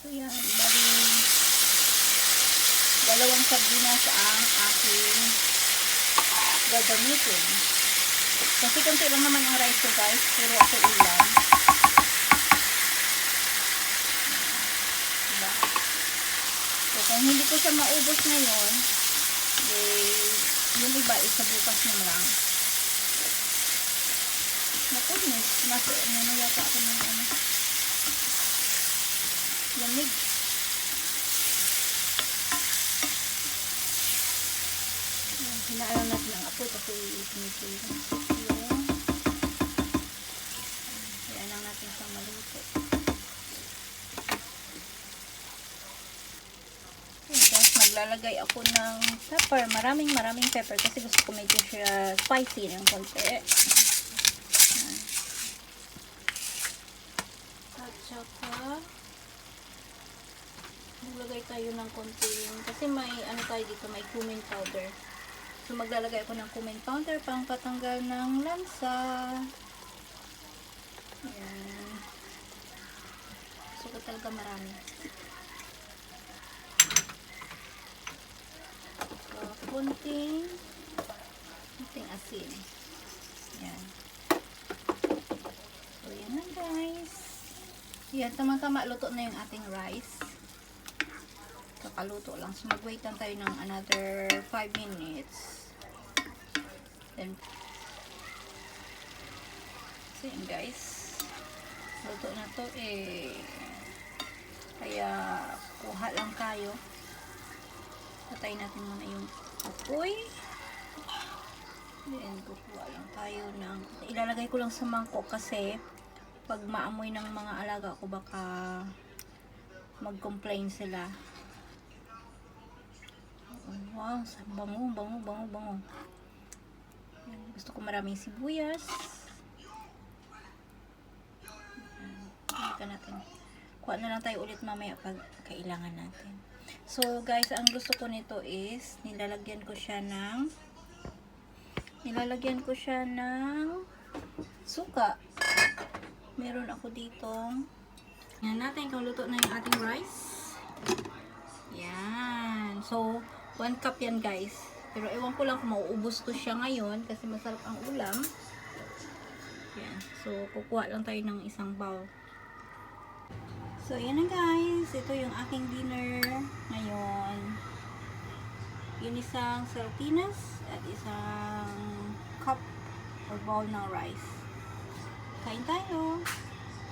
So yan, bali dalawang sardinas ang aking gagamitin. Kasi konti lang naman yung rice ko guys, puro ako ulam. Diba? So kung hindi ko siya maubos ngayon, yung iba isa bukas na lang. Naku, ano yata ako ng ano. Lamig. Hinaalam natin ang apoy kasi itinitiro. Kaya lang natin siyang maluto. Tapos maglalagay ako ng pepper. Maraming pepper kasi gusto ko medyo siya spicy ng konti. At saka maglagay tayo ng konting kasi may ano tayo dito, may cumin powder. So maglalagay ako ng cumin powder pang patanggal ng lansa. Ayan. Gusto ko talaga marami. So konting asin. Ayan. So yan na guys. Yan, tama-tama luto na yung ating rice. Kakaluto lang. So, mag-wait lang tayo ng another 5 minutes. Then, so yun guys. Luto na to eh. Kaya, kuha lang tayo. Patayin natin muna yung apoy. Then, kukuha lang tayo ng, ilalagay ko lang sa mangkok kasi, pag maamoy ng mga alaga ko baka mag-complain sila. Wow, bango. Gusto ko maraming sibuyas. Natin. Kuha na lang tayo ulit mamaya pag kailangan natin. So guys, ang gusto ko nito is nilalagyan ko siya ng suka. Meron ako dito. Yan natin kung luto na yung ating rice. Yan. So, 1 cup yan guys. Pero ewan ko lang kung mauubos ko siya ngayon kasi masarap ang ulam. Yan. So, kukuha lang tayo ng isang bowl. So, yan na guys. Ito yung aking dinner ngayon. Yung isang sardinas at isang cup or bowl ng rice. Kain tayo!